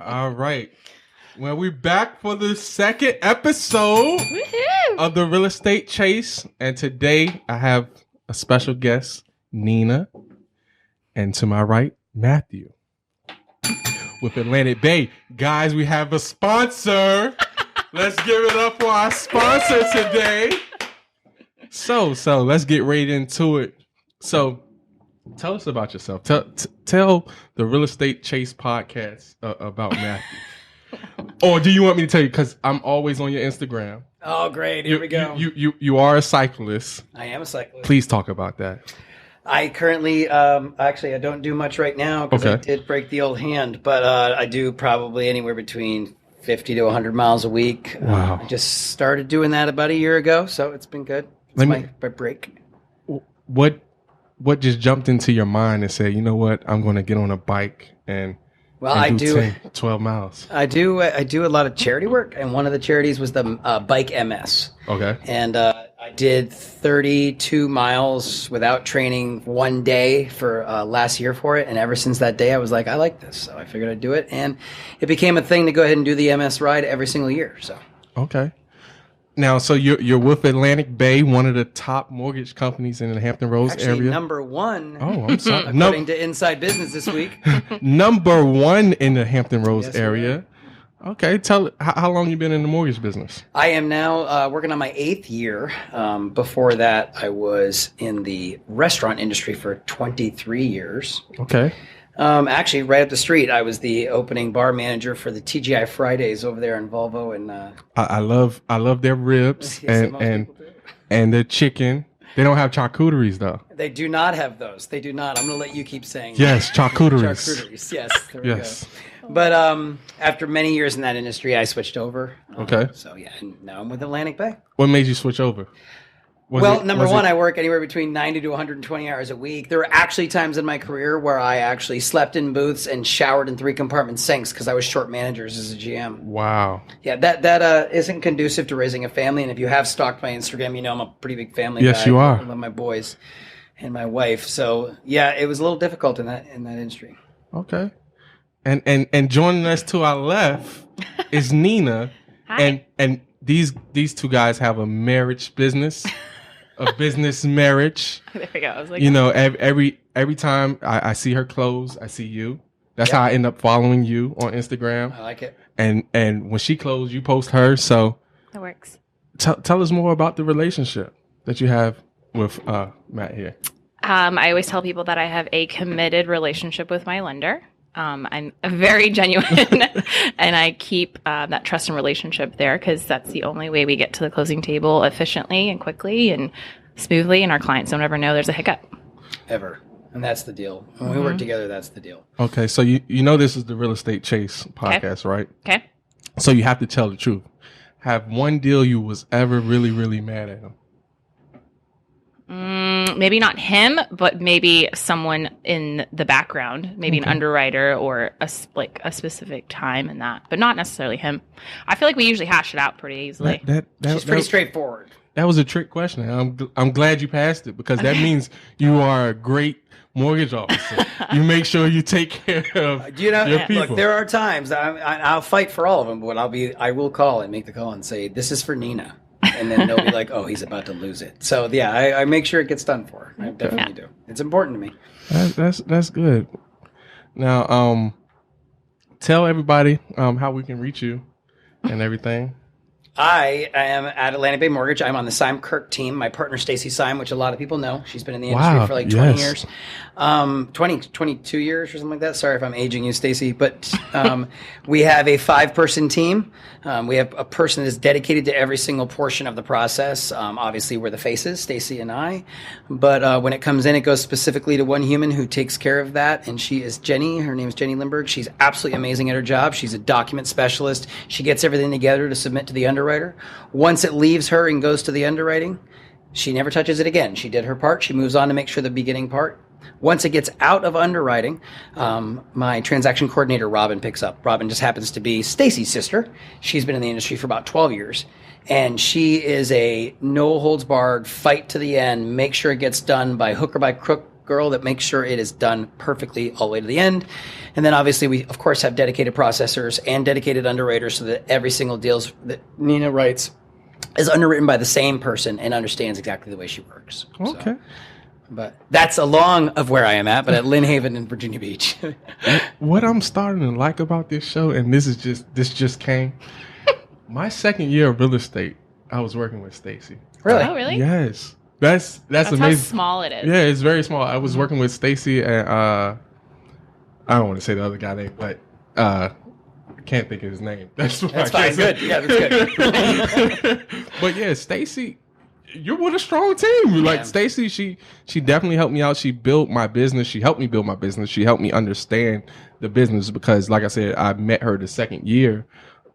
All right. Well, we're back for the second episode of the Real Estate Chase. And today I have a special guest, Nina. And to my right, Matthew. With Atlantic Bay. Guys, we have a sponsor. Let's give it up for our sponsor today. So let's get right into it. So tell us about yourself. Tell the Real Estate Chase podcast about Matthew. Or do you want me to tell you? Because I'm always on your Instagram. Oh, great. Here we go. You are a cyclist. I am a cyclist. Please talk about that. I currently, actually, I don't do much right now because I did break the old hand, but I do probably anywhere between 50 to 100 miles a week. Wow. I just started doing that about a year ago, so it's been good. It's my break. What just jumped into your mind and said, you know what, I'm going to get on a bike and I do 10, 12 miles. I do a lot of charity work, and one of the charities was the Bike MS. Okay. And I did 32 miles without training one day for last year for it, and ever since that day, I was like, I like this, so I figured I'd do it, and it became a thing to go ahead and do the MS ride every single year. So. Okay. Now, so you're with Atlantic Bay, one of the top mortgage companies in the Hampton Roads area. Number one. Oh, I'm sorry. According to Inside Business this week. Number one in the Hampton Roads area. Right. Okay, tell how long you been in the mortgage business? I am now working on my 8th year. Before that, I was in the restaurant industry for 23 years. Okay. Actually, right up the street, I was the opening bar manager for the TGI Fridays over there in Volvo, and I love their ribs and their chicken. They don't have charcuteries though. They do not have those. They do not. I'm going to let you keep saying yes, charcuteries. Charcuteries. Yes. There we go. But after many years in that industry, I switched over. Okay. So yeah, and now I'm with Atlantic Bay. What made you switch over? Number one, I work anywhere between 90 to 120 hours a week. There were actually times in my career where I actually slept in booths and showered in 3-compartment sinks because I was short managers as a GM. Wow. Yeah, that isn't conducive to raising a family. And if you have stalked my Instagram, you know I'm a pretty big family guy. Yes, you are. I love my boys and my wife. So yeah, it was a little difficult in that industry. Okay. And joining us to our left is Nina. Hi. And these two guys have a marriage business. A business marriage. There we go. I was like, you know, every time I see her clothes, I see you. That's how I end up following you on Instagram. I like it. And when she closes, you post her. So that works. Tell us more about the relationship that you have with Matt here. I always tell people that I have a committed relationship with my lender. I'm very genuine, and I keep that trust and relationship there because that's the only way we get to the closing table efficiently and quickly and smoothly, and our clients don't ever know there's a hiccup. Ever. And that's the deal. When we work together, that's the deal. Okay, so you know this is the Real Estate Chase podcast, right? Okay. So you have to tell the truth. Have one deal you was ever really, really mad at him? Maybe not him, but maybe someone in the background, maybe an underwriter or a specific time in that, but not necessarily him. I feel like we usually hash it out pretty easily. She's pretty straightforward. That was a trick question. I'm glad you passed it because that means you are a great mortgage officer. You make sure you take care of your people. Look, there are times I'll fight for all of them, but I will call and make the call and say, this is for Nina. And then they'll be like, oh, he's about to lose it. So, yeah, I make sure it gets done for her. I definitely do. It's important to me. That's good. Now, tell everybody how we can reach you and everything. I am at Atlantic Bay Mortgage. I'm on the Matthew Kirk team. My partner, Stacy Syme, which a lot of people know. She's been in the industry for like 20 years. 22 years or something like that. Sorry if I'm aging you, Stacy. But we have a 5-person team. We have a person that is dedicated to every single portion of the process. Obviously, we're the faces, Stacy and I. But when it comes in, it goes specifically to one human who takes care of that. And she is Jenny. Her name is Jenny Lindberg. She's absolutely amazing at her job. She's a document specialist. She gets everything together to submit to the underwriter. Once it leaves her and goes to the underwriting, she never touches it again. She did her part. She moves on to make sure the beginning part. Once it gets out of underwriting, my transaction coordinator, Robin, picks up. Robin just happens to be Stacy's sister. She's been in the industry for about 12 years. And she is a no-holds-barred, fight to the end, make sure it gets done by hook or by crook, girl that makes sure it is done perfectly all the way to the end. And then obviously we, of course, have dedicated processors and dedicated underwriters so that every single deal that Nina writes is underwritten by the same person and understands exactly the way she works. Okay. So, but that's along of where I am at, but at Lynn Haven in Virginia Beach. What I'm starting to like about this show, and this just came, my second year of real estate, I was working with Stacy. Really? Oh, really? Yes. That's amazing. How small it is. Yeah, it's very small. I was working with Stacy and I don't want to say the other guy name, but I can't think of his name. That's fine. Good. Yeah, that's good. But yeah, Stacy, you're with a strong team. Like Stacy, she definitely helped me out. She built my business. She helped me build my business. She helped me understand the business because, like I said, I met her the second year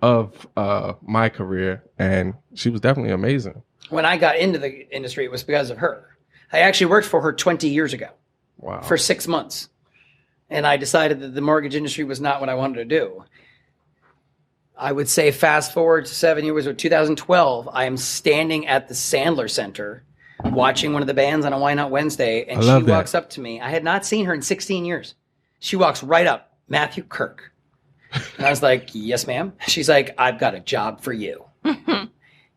of my career, and she was definitely amazing. When I got into the industry, it was because of her. I actually worked for her 20 years ago. Wow. For 6 months. And I decided that the mortgage industry was not what I wanted to do. I would say fast forward to 7 years or 2012, I am standing at the Sandler Center watching one of the bands on a Why Not Wednesday, and she walks up to me. I had not seen her in 16 years. She walks right up, Matthew Kirk. And I was like, yes, ma'am. She's like, I've got a job for you.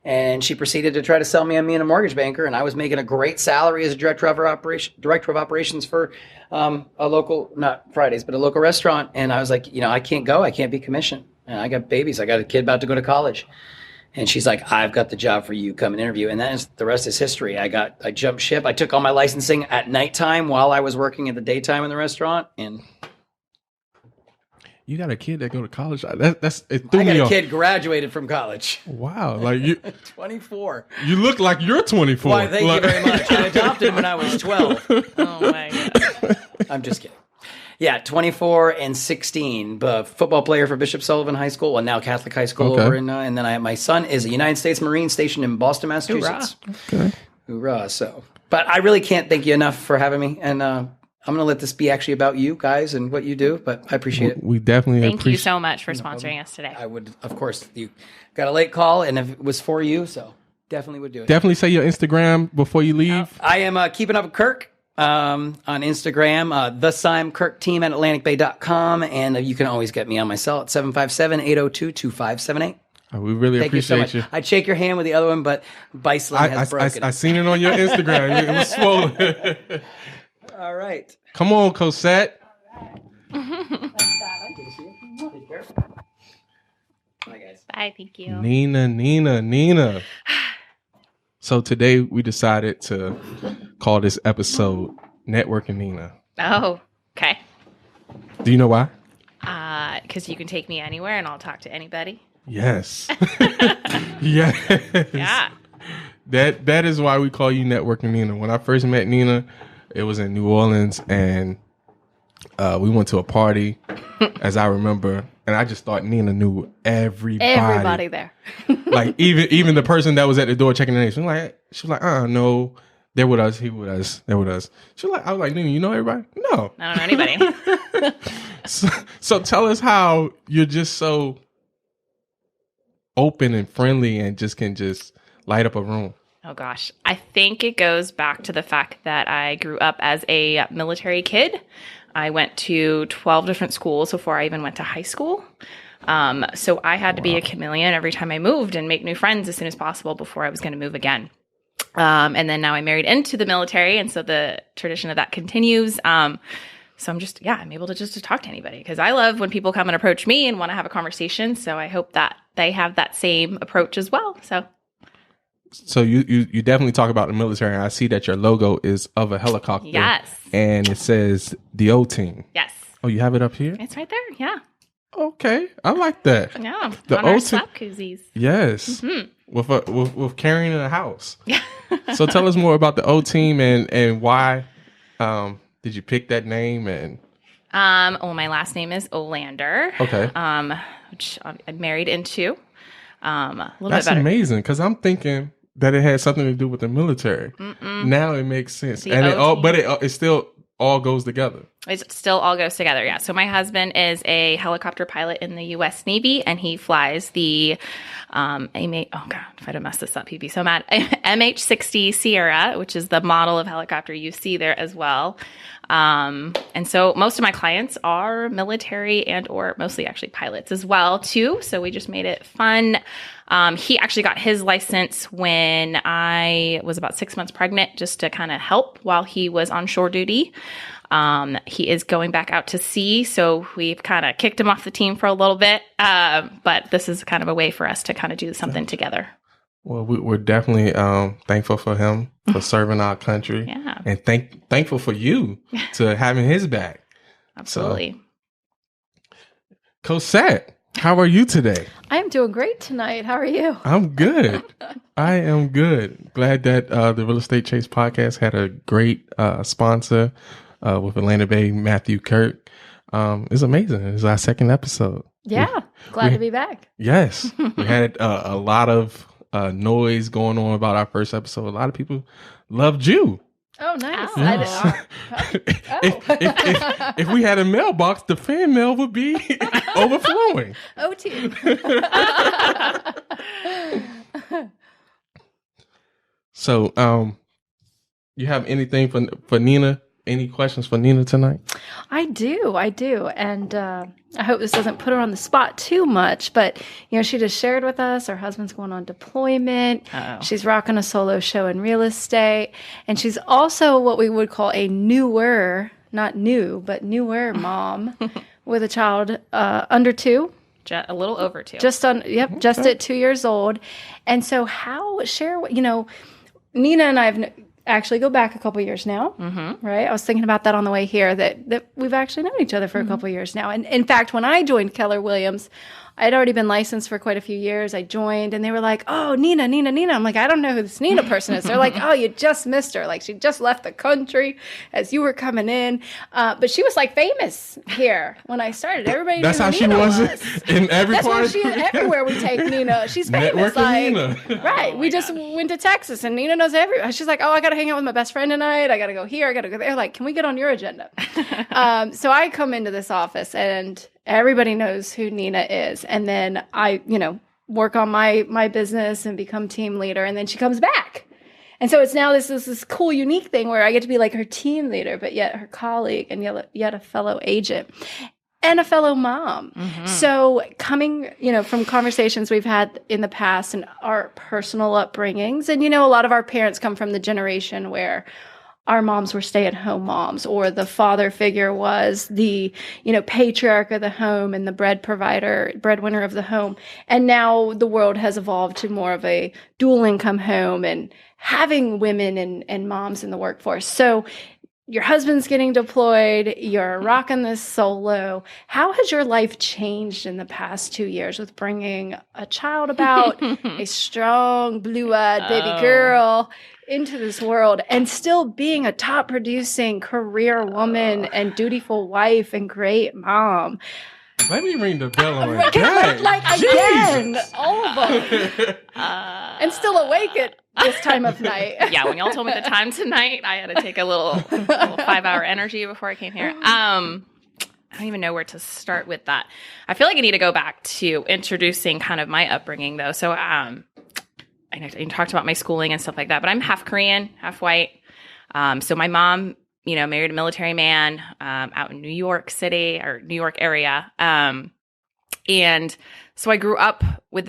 And she proceeded to try to sell me on being a mortgage banker, and I was making a great salary as a director of operations for a local, not Fridays, but a local restaurant. And I was like, I can't go. I can't be commissioned. And I got babies. I got a kid about to go to college. And she's like, I've got the job for you. Come and interview. And the rest is history. I jumped ship. I took all my licensing at nighttime while I was working at the daytime in the restaurant. And you got a kid that go to college? It threw I me got a off. kid graduated from college. Wow. Like you 24. You look like you're 24. Why, thank you very much. I adopted him when I was 12. Oh, my God. I'm just kidding. Yeah, 24 and 16. Football player for Bishop Sullivan High School, well, now Catholic High School over in, and then my son is a United States Marine stationed in Boston, Massachusetts. Hoorah. Okay. Hoorah. So, but I really can't thank you enough for having me, and I'm going to let this be actually about you guys and what you do, but I appreciate it. We definitely Thank you so much for sponsoring us today. I would, of course, you got a late call, and if it was for you, so definitely would do it. Definitely say your Instagram before you leave. I am keeping up with Kirk. On Instagram, the Sime Kirk team at AtlanticBay.com. And you can always get me on my cell at 757-802-2578. We really Thank appreciate you so you. much. I'd shake your hand with the other one, but Biceland has broken. I seen it on your Instagram. It was swollen. All right. Come on, Cosette. Bye, guys. Bye, thank you. Nina. So today we decided to call this episode Networking Nina. Oh, okay. Do you know why? Because you can take me anywhere and I'll talk to anybody. Yes. Yes. Yeah. That is why we call you Networking Nina. When I first met Nina, it was in New Orleans, and we went to a party, as I remember, and I just thought Nina knew everybody. Everybody there. Like even the person that was at the door checking the name. She was like, no, they're with us. He with us. They're with us. I was like, Nina, you know everybody? No. I don't know anybody. So tell us how you're just so open and friendly and can light up a room. Oh, gosh. I think it goes back to the fact that I grew up as a military kid. I went to 12 different schools before I even went to high school. So I had to be a chameleon every time I moved and make new friends as soon as possible before I was going to move again. And then now I'm married into the military, and so the tradition of that continues. So I'm able to talk to anybody because I love when people come and approach me and want to have a conversation. So I hope that they have that same approach as well. So you definitely talk about the military, and I see that your logo is of a helicopter. Yes. And it says the O team. Yes. Oh, you have it up here? It's right there. Yeah. Okay. I like that. Yeah. The on our O team. slap koozies. Yes. Mm-hmm. With carrying in a house. So tell us more about the O team and why did you pick that name? And my last name is Olander. Okay. Which I'm married into. That's amazing, because I'm thinking that it had something to do with the military. Mm-mm. Now it makes sense, The and O team. it still all goes together. It still all goes together, yeah. So my husband is a helicopter pilot in the U.S. Navy, and he flies the oh God, if I'd have messed this up, he'd be so mad. MH-60 Sierra, which is the model of helicopter you see there as well. And so most of my clients are military and or mostly actually pilots as well too. So we just made it fun. He actually got his license when I was about 6 months pregnant, just to kind of help while he was on shore duty. He is going back out to sea, so we've kind of kicked him off the team for a little bit. But this is kind of a way for us to kind of do something together. Well, we're definitely thankful for him for serving our country, and thankful for you to having his back. Absolutely. So, Cosette, how are you today? I am doing great tonight. How are you? I'm good. I am good. Glad that the Real Estate Chase podcast had a great sponsor with Atlanta Bay, Matthew Kirk. It's amazing. It's our second episode. Yeah. Glad to be back. Yes. We had a lot of noise going on about our first episode. A lot of people loved you. Oh, nice. If we had a mailbox, the fan mail would be overflowing. OT. So, you have anything for Nina? Any questions for Nina tonight? I do. And I hope this doesn't put her on the spot too much, but, she just shared with us her husband's going on deployment. Uh-oh. She's rocking a solo show in real estate. And she's also what we would call a newer, not new, but newer mom with a child under 2. A little over 2. Just at 2 years old. And so Nina and I have actually go back a couple years now, right? I was thinking about that on the way here, that we've actually known each other for a couple years now. And in fact, when I joined Keller Williams, I had already been licensed for quite a few years. I joined and they were like, oh, Nina. I'm like, I don't know who this Nina person is. They're like, oh, you just missed her. Like she just left the country as you were coming in. But she was like famous here when I started. Everybody That's knew how who she Nina was in every That's part. why she is everywhere we take Nina. She's famous. Networking Nina. Right. We just went to Texas and Nina knows everywhere. She's like, oh, I got to hang out with my best friend tonight. I got to go here. I got to go there. Like, can we get on your agenda? So I come into this office and everybody knows who Nina is. And then I, work on my business and become team leader. And then she comes back. And so it's now this cool, unique thing where I get to be like her team leader, but yet her colleague and yet a fellow agent and a fellow mom. So coming, from conversations we've had in the past and our personal upbringings, and, a lot of our parents come from the generation where our moms were stay-at-home moms, or the father figure was the, patriarch of the home and the breadwinner of the home. And now the world has evolved to more of a dual income home and having women and moms in the workforce. So your husband's getting deployed, you're rocking this solo. How has your life changed in the past 2 years with bringing a child about, a strong, blue-eyed baby girl into this world, and still being a top producing career woman and dutiful wife and great mom? Let me ring the bell on my dad. Again, all of them. And still awake at this time of night. Yeah, when y'all told me the time tonight, I had to take a little 5-hour energy before I came here. I don't even know where to start with that. I feel like I need to go back to introducing kind of my upbringing, though. So I talked about my schooling and stuff like that, but I'm half Korean, half white. So my mom, married a military man out in New York City or New York area. And so I grew up with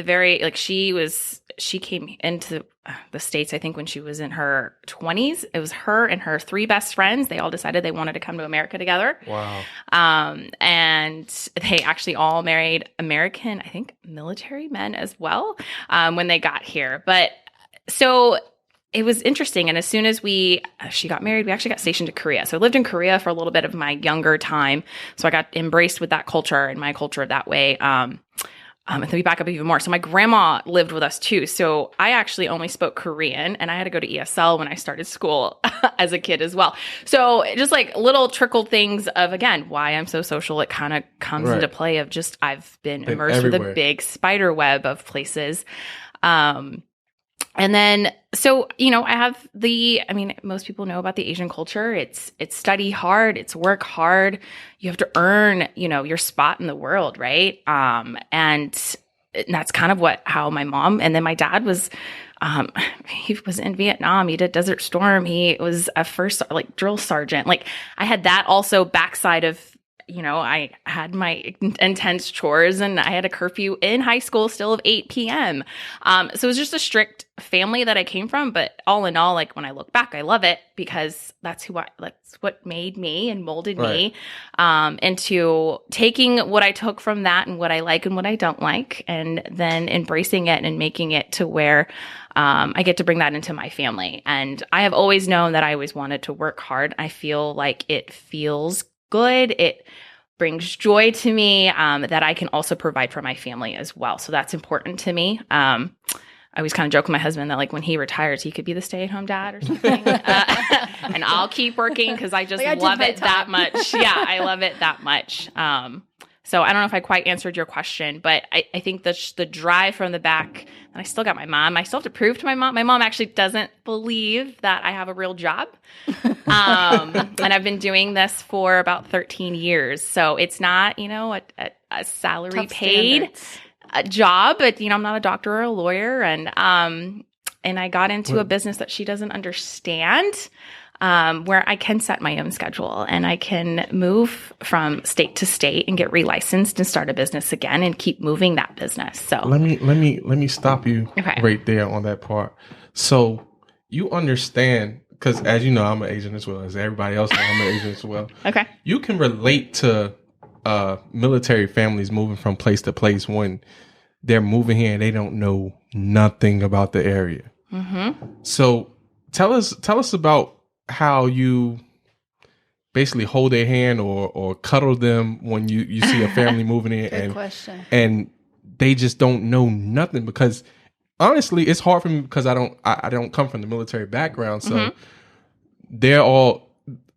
she came into the States, I think, when she was in her 20s. It was her and her 3 best friends. They all decided they wanted to come to America together. Wow. And they actually all married American, I think, military men as well when they got here. But so it was interesting. And as soon as she got married, we actually got stationed to Korea. So I lived in Korea for a little bit of my younger time. So I got embraced with that culture and my culture that way. And then we back up even more. So my grandma lived with us too. So I actually only spoke Korean, and I had to go to ESL when I started school as a kid as well. So just like little trickle things of, again, why I'm so social. It kind of comes into play of just I've been immersed with a big spider web of places. And then, so, you know, most people know about the Asian culture. It's study hard, it's work hard. You have to earn, you know, your spot in the world, right? And that's kind of how my mom, and then my dad was, he was in Vietnam. He did Desert Storm. He was a first drill sergeant. Like I had that also backside of, you know, I had my intense chores and I had a curfew in high school still of 8 p.m. So it was just a strict family that I came from. But all in all, like when I look back, I love it because that's what made me and molded me into taking what I took from that and what I like and what I don't like, and then embracing it and making it to where I get to bring that into my family. And I have always known that I always wanted to work hard. I feel like it feels good. It brings joy to me that I can also provide for my family as well. So that's important to me. I always kind of joke with my husband that like when he retires, he could be the stay-at-home dad or something. And I'll keep working because I just love it that much. Yeah, I love it that much. So I don't know if I quite answered your question, but I think the drive from the back, and I still got my mom. I still have to prove to my mom. My mom actually doesn't believe that I have a real job. And I've been doing this for about 13 years. So it's not, you know, a salary paid job, but, you know, I'm not a doctor or a lawyer. And I got into a business that she doesn't understand. Where I can set my own schedule and I can move from state to state and get relicensed and start a business again and keep moving that business. So let me stop you right there on that part. So you understand, because as you know, I'm an agent as well as everybody else knows I'm an agent as well. Okay. You can relate to military families moving from place to place when they're moving here and they don't know nothing about the area. Mm-hmm. So tell us about how you basically hold their hand or cuddle them when you see a family moving in and they just don't know nothing, because honestly it's hard for me because I don't come from the military background. So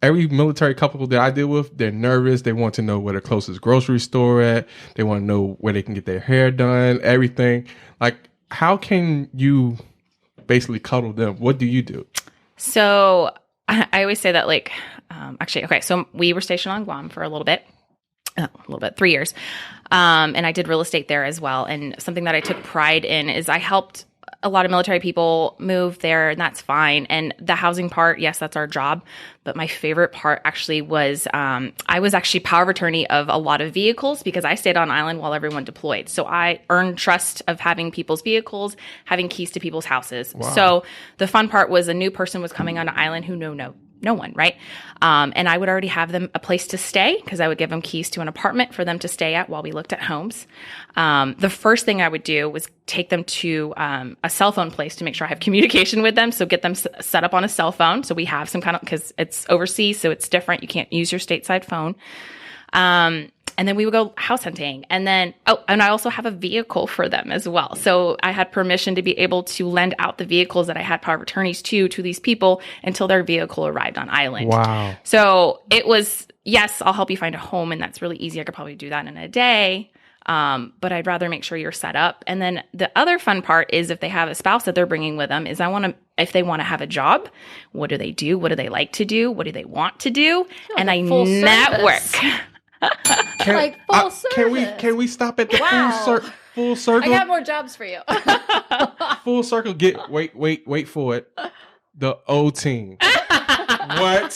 every military couple that I deal with, they're nervous. They want to know where the closest grocery store at. They want to know where they can get their hair done, everything. Like, how can you basically cuddle them? What do you do? So I always say that, like, so we were stationed on Guam for a little bit, 3 years. And I did real estate there as well. And something that I took pride in is I helped a lot of military people move there, and that's fine. And the housing part, yes, that's our job. But my favorite part actually was I was actually power of attorney of a lot of vehicles because I stayed on island while everyone deployed. So I earned trust of having people's vehicles, having keys to people's houses. Wow. So the fun part was a new person was coming on an island who knew no one, right? And I would already have them a place to stay because I would give them keys to an apartment for them to stay at while we looked at homes. The first thing I would do was take them to a cell phone place to make sure I have communication with them. So get them set up on a cell phone. So we have some kind of, because it's overseas, so it's different. You can't use your stateside phone. And then we would go house hunting. And then, and I also have a vehicle for them as well. So I had permission to be able to lend out the vehicles that I had power of attorneys to these people until their vehicle arrived on island. Wow. So it was, yes, I'll help you find a home. And that's really easy. I could probably do that in a day. But I'd rather make sure you're set up. And then the other fun part is if they have a spouse that they're bringing with them is if they want to have a job, what do they do? What do they like to do? What do they want to do? And I network. Can we stop at the full circle? I got more jobs for you. Full circle. Wait for it. The O team. What?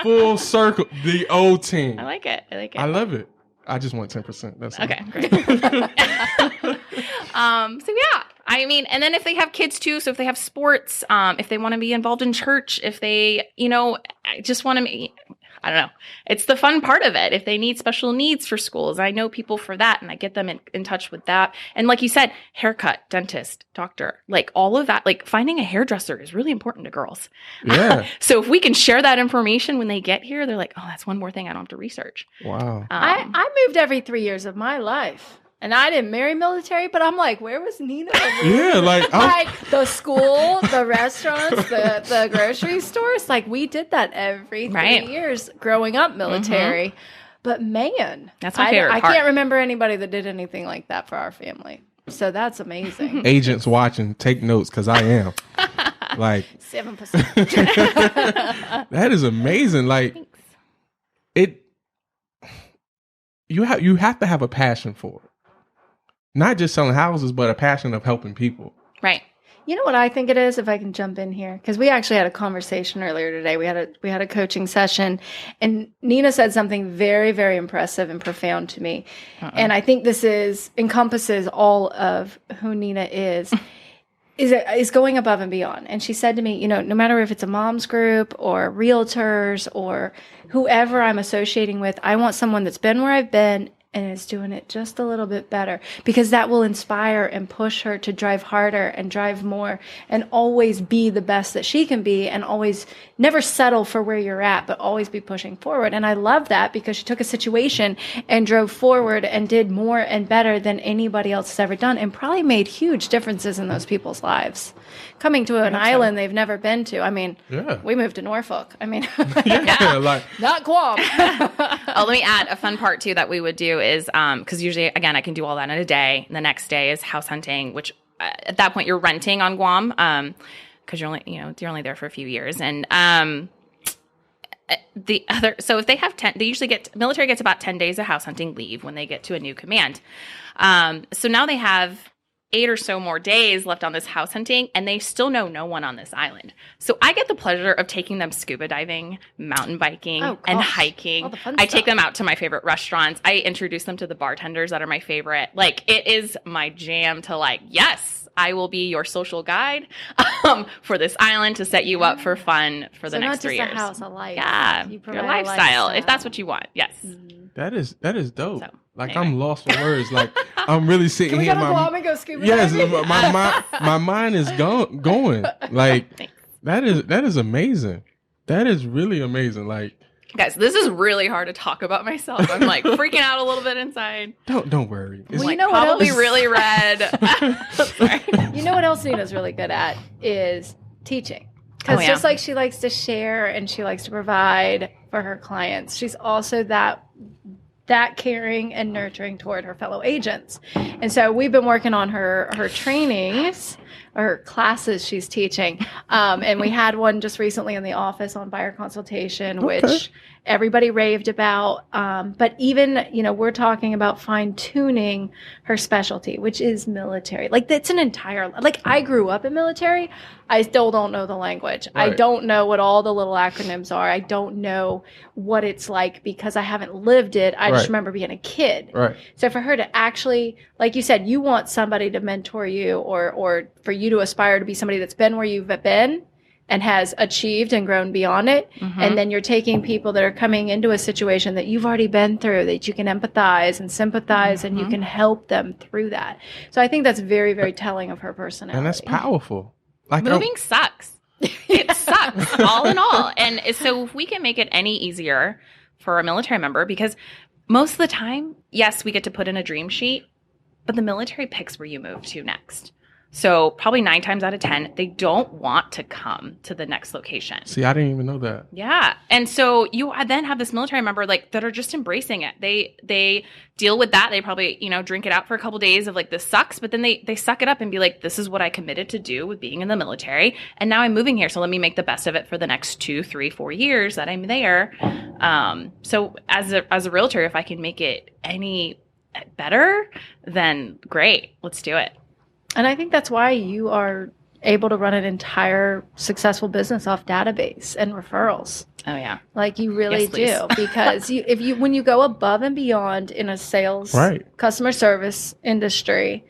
Full circle. The O team. I like it. I love it. I just want 10%. That's okay. Great. So yeah, I mean, and then if they have kids too, so if they have sports, if they want to be involved in church, if they, I just want to I don't know. It's the fun part of it. If they need special needs for schools, I know people for that and I get them in touch with that. And like you said, haircut, dentist, doctor, like all of that, like finding a hairdresser is really important to girls. Yeah. So if we can share that information when they get here, they're like, oh, that's one more thing I don't have to research. Wow. I moved every 3 years of my life. And I didn't marry military, but I'm like, where was Nina? Yeah, like the school, the restaurants, the grocery stores. Like we did that every 3 years growing up military. Mm-hmm. But man, that's my favorite part. I can't remember anybody that did anything like that for our family. So that's amazing. Agents watching, take notes because I am. Like 7%. that is amazing. Like it, you have to have a passion for it. Not just selling houses, but a passion of helping people. Right. You know what I think it is, if I can jump in here, because we actually had a conversation earlier today. We had a coaching session, and Nina said something very, very impressive and profound to me. And I think this encompasses all of who Nina is. Is going above and beyond. And she said to me, no matter if it's a mom's group or realtors or whoever I'm associating with, I want someone that's been where I've been and is doing it just a little bit better, because that will inspire and push her to drive harder and drive more and always be the best that she can be, and always never settle for where you're at, but always be pushing forward. And I love that, because she took a situation and drove forward and did more and better than anybody else has ever done, and probably made huge differences in those people's lives. Coming to an island they've never been to. I mean, we moved to Norfolk. I mean, not Guam. Let me add a fun part too that we would do is, because usually, again, I can do all that in a day. And the next day is house hunting, which at that point you're renting on Guam, because you're only there for a few years. And so if they have military gets about 10 days of house hunting leave when they get to a new command. So now they have 8 or so more days left on this house hunting, and they still know no one on this island. So I get the pleasure of taking them scuba diving, mountain biking, and hiking. I take them out to my favorite restaurants. I introduce them to the bartenders that are my favorite. Like, it is my jam to yes, I will be your social guide for this island to set you up for fun for the next 3 years. Not just a house, a life. Yeah, your lifestyle, if that's what you want. Yes. That is dope. So, anyway. I'm lost for words. Like, I'm really sitting here. Can we go to Guam and go scuba yes, diving? my mind is going. Like, that is amazing. That is really amazing. Like, guys, this is really hard to talk about myself. I'm like freaking out a little bit inside. Don't worry. It's probably really red. Sorry. You know what else Nina's really good at is teaching. Because just like she likes to share and she likes to provide for her clients, she's also that caring and nurturing toward her fellow agents. And so we've been working on her trainings, or her classes she's teaching. And we had one just recently in the office on buyer consultation, which everybody raved about. But even, we're talking about fine tuning her specialty, which is military. Like, that's an entire, I grew up in military. I still don't know the language. Right. I don't know what all the little acronyms are. I don't know what it's like because I haven't lived it. I just remember being a kid. Right. So for her to actually, like you said, you want somebody to mentor you, or for you to aspire to be somebody that's been where you've been and has achieved and grown beyond it. Mm-hmm. And then you're taking people that are coming into a situation that you've already been through, that you can empathize and sympathize, and you can help them through that. So I think that's very, very telling of her personality. And that's powerful. Like, moving sucks. It sucks, all in all. And so if we can make it any easier for a military member, because most of the time, yes, we get to put in a dream sheet, but the military picks where you move to next. So probably 9 times out of 10, they don't want to come to the next location. See, I didn't even know that. Yeah. And so you then have this military member that are just embracing it. They deal with that. They probably, drink it out for a couple of days of this sucks, but then they suck it up and be like, this is what I committed to do with being in the military. And now I'm moving here. So let me make the best of it for the next 2, 3, 4 years that I'm there. So as a realtor, if I can make it any better, then great. Let's do it. And I think that's why you are able to run an entire successful business off database and referrals. Oh yeah. Like, you really do, because when you go above and beyond in a sales, customer service industry,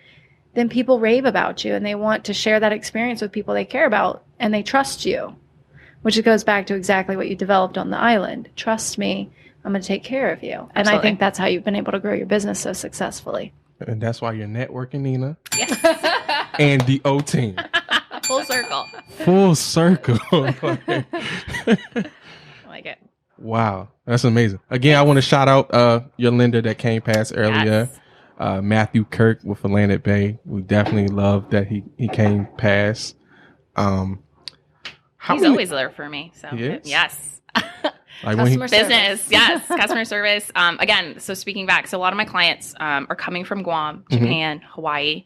then people rave about you and they want to share that experience with people they care about, and they trust you, which goes back to exactly what you developed on the island. Trust me, I'm going to take care of you. And Absolutely. I think that's how you've been able to grow your business so successfully. And that's why you're networking, Nina. Yes. And the O team. Full circle. Full circle. I like it. Wow. That's amazing. Again, I want to shout out your lender that came past earlier, Matthew Kirk with Atlantic Bay. We definitely love that he came past. He's always there for me. So yes. Like customer business, service. yes, customer service. Again, so speaking back, so a lot of my clients are coming from Guam, Japan, Hawaii,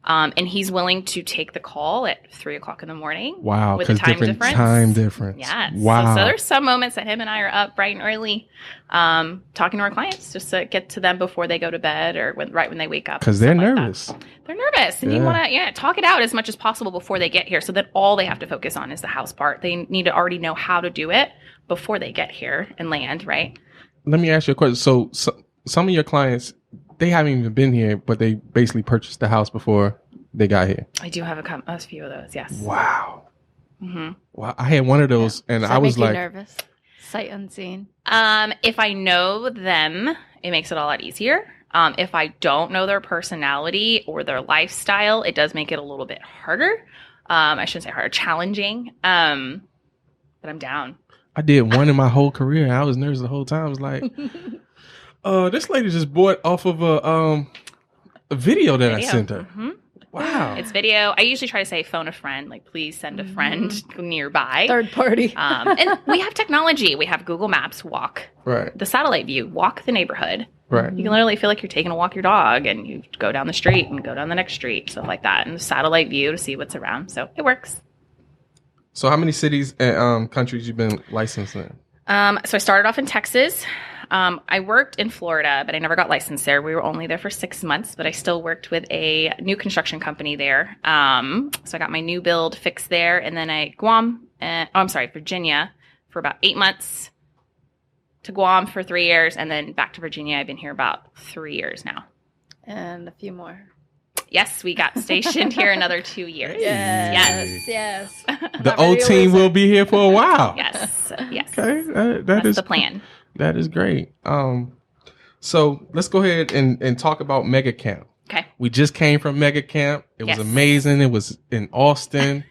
and he's willing to take the call at 3:00 in the morning. Wow, with the time difference. Time difference. Yes. Wow. So there's some moments that him and I are up bright and early, talking to our clients just to get to them before they go to bed or right when they wake up. Because they're nervous. They're nervous, and you want to talk it out as much as possible before they get here, so that all they have to focus on is the house part. They need to already know how to do it before they get here and land, right? Let me ask you a question. So some of your clients, they haven't even been here, but they basically purchased the house before they got here. I do have a few of those, yes. Wow. Wow. I had one of those, and Does I that was make you like, nervous? Sight unseen. If I know them, it makes it a lot easier. If I don't know their personality or their lifestyle, it does make it a little bit harder. I shouldn't say harder, challenging. But I'm down. I did one in my whole career, and I was nervous the whole time. I was like, this lady just bought off of a video that I sent her. Wow. It's video. I usually try to say phone a friend, like please send a friend nearby. Third party. And we have technology. We have Google Maps, walk the satellite view, walk the neighborhood. Right. You can literally feel like you're taking a walk your dog, and you go down the street and go down the next street, stuff like that, and the satellite view to see what's around. So it works. So how many cities and countries you've been licensed in? So I started off in Texas. I worked in Florida, but I never got licensed there. We were only there for 6 months, but I still worked with a new construction company there. So I got my new build fixed there, and then Virginia for about 8 months, to Guam for 3 years, and then back to Virginia. I've been here about 3 years now. And a few more. Yes, we got stationed here another 2 years. Yes. The O team will be here for a while. Yes. Okay, That's the plan. That is great. So let's go ahead and talk about Mega Camp. Okay. We just came from Mega Camp. It was amazing. It was in Austin.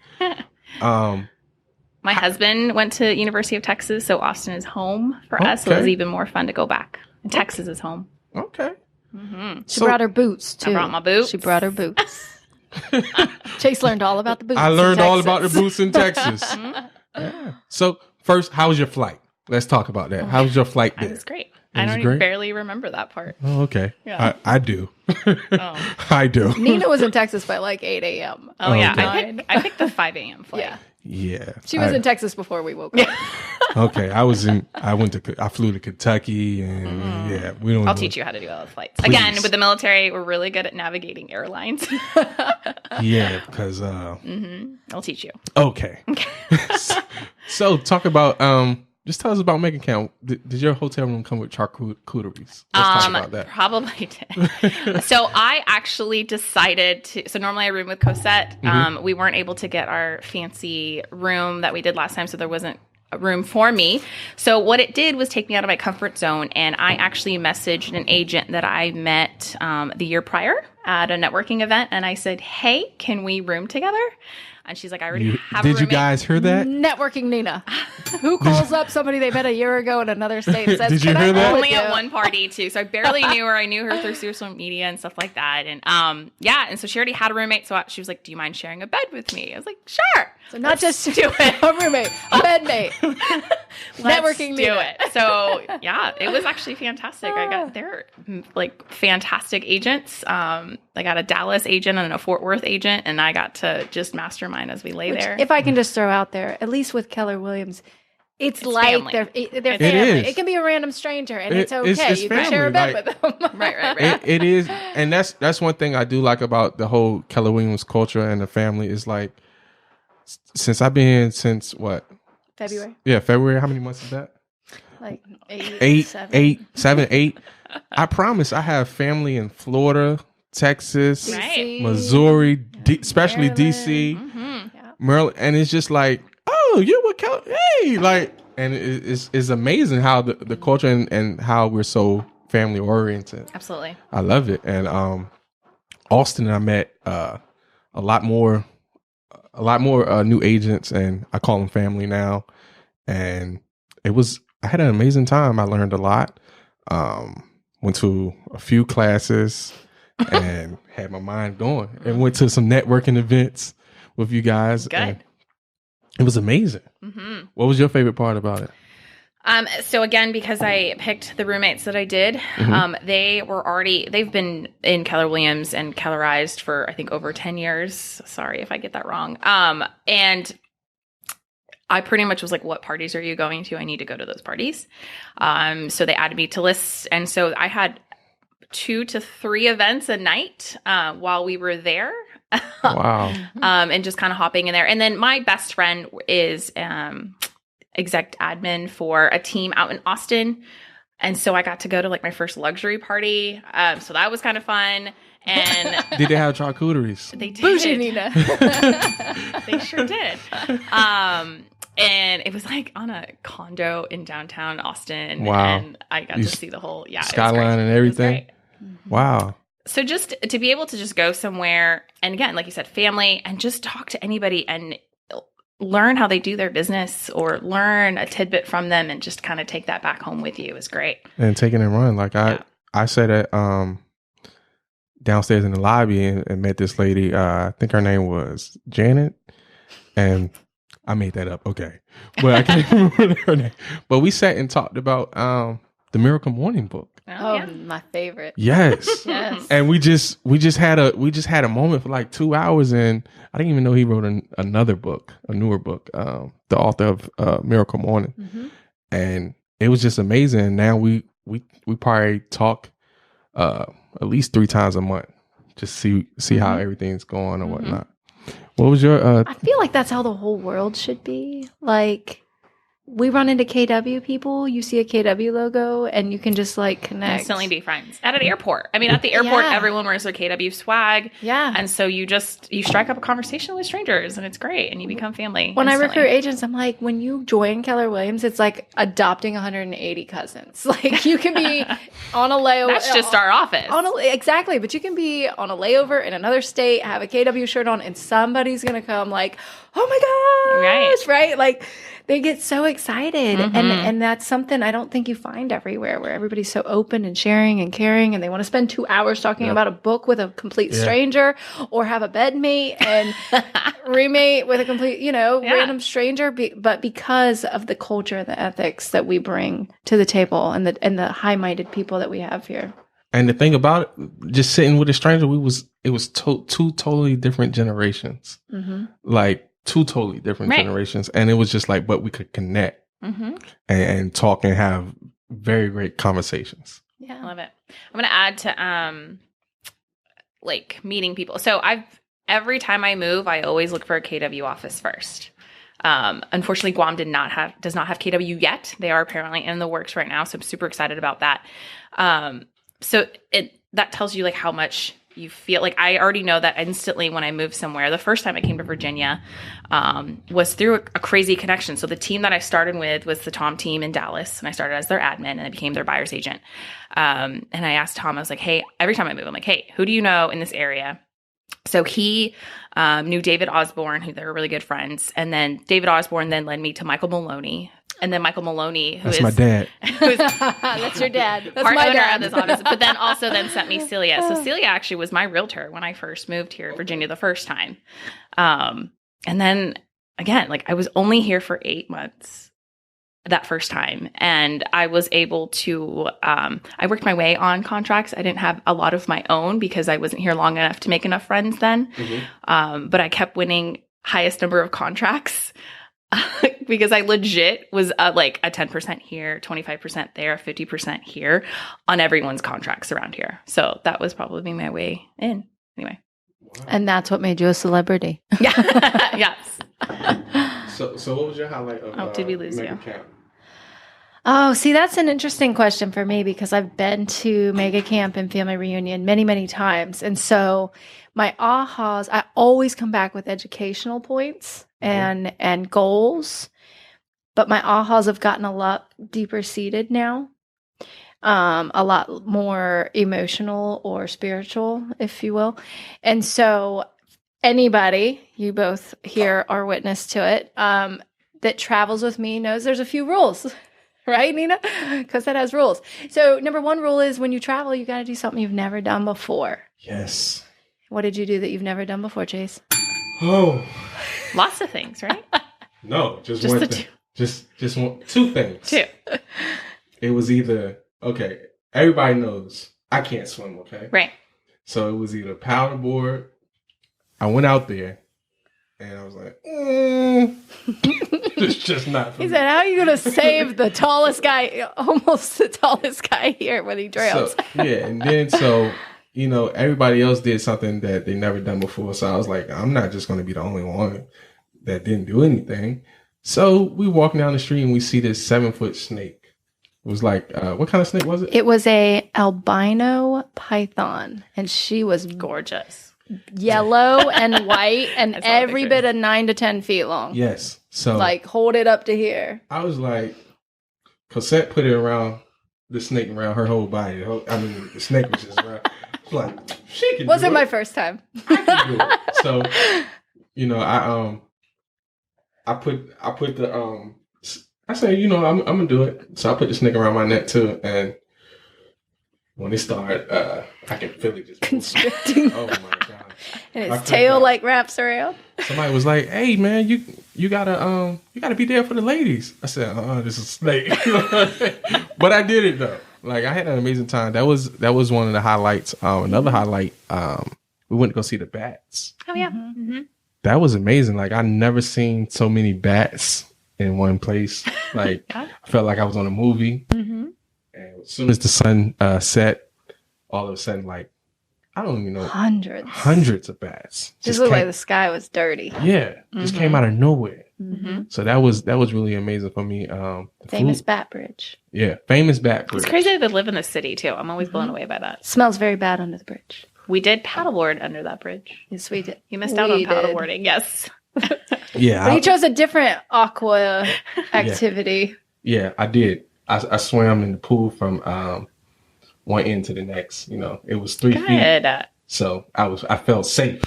My husband went to University of Texas, so Austin is home for us. So it was even more fun to go back. And Texas is home. Okay. She brought her boots, too. I brought my boots. She brought her boots. Chase learned all about the boots. I learned all about the boots in Texas. Yeah. So first, how was your flight? Let's talk about that. How was your flight there? It was great. I barely remember that part. Oh, okay. Yeah. I do. I do. Nina was in Texas by like 8 a.m. Oh, yeah. Okay. I picked the 5 a.m. flight. Yeah. She was in Texas before we woke up. Okay. I flew to Kentucky, and we don't. I'll teach you how to do all the flights. Please. Again, with the military, we're really good at navigating airlines. Yeah, because I'll teach you. Okay. So talk about just tell us about Mega Camp. Did your hotel room come with charcuteries? Let's talk about that. Probably did. So I actually decided to. So normally I room with Cosette. We weren't able to get our fancy room that we did last time, so there wasn't a room for me. So what it did was take me out of my comfort zone, and I actually messaged an agent that I met the year prior at a networking event, and I said, "Hey, can we room together?" And she's like, "I already have a roommate." Did you guys hear that? Networking Nina. Who calls up somebody they met a year ago in another state and says, Did you "Can hear I that? go with Only you?" at one party too, so I barely knew her. I knew her through social media and stuff like that. And and so she already had a roommate. So she was like, "Do you mind sharing a bed with me?" I was like, "Sure." So not just do it, a roommate, a bedmate. Networking do Nina. it. So it was actually fantastic. I got they're like fantastic agents. I got a Dallas agent and a Fort Worth agent, and I got to just mastermind as we lay there. If I can just throw out there, at least with Keller Williams, it's like family. they're family. is. It can be a random stranger, and it's okay. It's you can share a bed family, with them. Right. It is, and that's one thing I do like about the whole Keller Williams culture and the family is like, since I've been here since what? February. Yeah, February. How many months is that? Like 7, 8. I promise I have family in Florida, Texas, Right. Missouri, especially Maryland. DC, Maryland, and it's just like, oh, you were hey, like, and it's amazing how the culture and how we're so family oriented. Absolutely. I love it. And Austin, I met a lot more new agents, and I call them family now. And I had an amazing time. I learned a lot. Went to a few classes and had my mind going, and went to some networking events with you guys. Good. And it was amazing. Mm-hmm. What was your favorite part about it? So again, because I picked the roommates that I did, they've been in Keller Williams and Kellerized for, I think, over 10 years. Sorry if I get that wrong. And I pretty much was like, what parties are you going to? I need to go to those parties. So they added me to lists. And so I had 2 to 3 events a night while we were there. Wow. And just kind of hopping in there. And then my best friend is exec admin for a team out in Austin. And so I got to go to like my first luxury party. So that was kind of fun. And did they have charcuteries? They did. Bougie, Nina. They sure did. And it was like on a condo in downtown Austin. Wow. And I got to see the whole skyline and everything. Wow. So just to be able to just go somewhere, and again, like you said, family, and just talk to anybody and learn how they do their business or learn a tidbit from them and just kind of take that back home with you is great. And take it and run. Like I sat at downstairs in the lobby and met this lady. I think her name was Janet. And I made that up. Okay. But I can't remember her name. But we sat and talked about the Miracle Morning book. My favorite. Yes. Yes. And we just had a moment for like 2 hours, and I didn't even know he wrote another book, a newer book, the author of Miracle Morning. Mm-hmm. And it was just amazing. Now we probably talk at least 3 times a month, just see how everything's going or whatnot. What was your? I feel like that's how the whole world should be. Like, we run into KW people, you see a KW logo, and you can just like connect. Instantly be friends. At an airport. I mean, at the airport, everyone wears their KW swag. Yeah. And so you strike up a conversation with strangers, and it's great, and you become family. When instantly. I recruit agents, I'm like, when you join Keller Williams, it's like adopting 180 cousins. Like, you can be on a layover. That's just our office. Exactly. But you can be on a layover in another state, have a KW shirt on, and somebody's going to come like, oh my gosh, right? Like, they get so excited. And that's something I don't think you find everywhere, where everybody's so open and sharing and caring, and they want to spend 2 hours talking about a book with a complete stranger, or have a bedmate and roommate with a complete, random stranger. But because of the culture and the ethics that we bring to the table, and the high-minded people that we have here. And the thing about it, just sitting with a stranger, it was two totally different generations. Like, 2 totally different generations. And it was just like, but we could connect and talk and have very great conversations. Yeah, I love it. I'm going to add to like meeting people. So every time I move, I always look for a KW office first. Unfortunately, Guam does not have KW yet. They are apparently in the works right now. So I'm super excited about that. So that tells you like how much you feel. Like, I already know that instantly when I moved somewhere. The first time I came to Virginia was through a crazy connection. So the team that I started with was the Tom team in Dallas, and I started as their admin, and I became their buyer's agent. And I asked Tom, I was like, hey, every time I move, I'm like, hey, who do you know in this area? So he knew David Osborne, who they were really good friends. And then David Osborne then led me to Michael Maloney. And then Michael Maloney, That's my dad. That's your dad. That's part my owner dad. of this office. But then also sent me Celia. So Celia actually was my realtor when I first moved here in Virginia the first time. And then again, like, I was only here for 8 months that first time. And I was able to, I worked my way on contracts. I didn't have a lot of my own because I wasn't here long enough to make enough friends then. But I kept winning highest number of contracts. Because I legit was like a 10% here, 25% there, 50% here on everyone's contracts around here. So that was probably my way in. Anyway. And that's what made you a celebrity. Yeah. Yes. So what was your highlight of did we lose you? Camp? Oh, see, that's an interesting question for me, because I've been to Mega Camp and Family Reunion many, many times. And so my ahas, I always come back with educational points and goals, but my ahas have gotten a lot deeper seated now, a lot more emotional or spiritual, if you will. And so anybody, you both here are witness to it, that travels with me knows there's a few rules. Right, Nina? Because that has rules. So number 1 rule is, when you travel, you got to do something you've never done before. Yes. What did you do that you've never done before, Chase? Oh. Lots of things, right? No, just one thing. Just want two things. Two. It was either, okay, everybody knows I can't swim, okay? Right. So it was either paddleboard. I went out there and I was like, it's just not for He me. said, how are you going to save the tallest guy, almost the tallest guy here when he drowns? So, yeah, and then everybody else did something that they never done before. So I was like, I'm not just going to be the only one that didn't do anything. So we walk down the street and we see this 7-foot snake. It was like, what kind of snake was it? It was a albino python, and she was Gorgeous. yellow and white and That's all the every pictures. bit of 9 to 10 feet long. Yes. So Like, hold it up to here. I was like, Cosette put it around the snake around her whole body. The snake was just around. I was like, she can Wasn't do my it. first time. I can do it. So, I put the I said, I'm gonna do it. So I put the snake around my neck too, and when it started, I can feel it just Constricting. Oh my god! And I his tail forgot. like wraps around. Somebody was like, "Hey man, you gotta be there for the ladies." I said, this is a snake," but I did it though. Like I had an amazing time. That was one of the highlights. Another highlight, we went to go see the bats. Oh, yeah. Mm-hmm. That was amazing. Like I never seen so many bats in one place. Like I felt like I was on a movie. Mm-hmm. And as soon as the sun set, all of a sudden, like I don't even know, hundreds of bats. Just looked like the sky was dirty. Yeah, just came out of nowhere. Mm-hmm. So that was really amazing for me. Famous food. bat bridge. Yeah, famous bat bridge. It's crazy that they live in the city, too. I'm always blown away by that. Smells very bad under the bridge. We did paddleboard under that bridge. Yes, we did. You missed out on We did. paddleboarding. Yes. Yeah, But he chose a different aqua activity. Yeah, I did. I swam in the pool from one end to the next. It was 3 feet, Good. so I felt safe.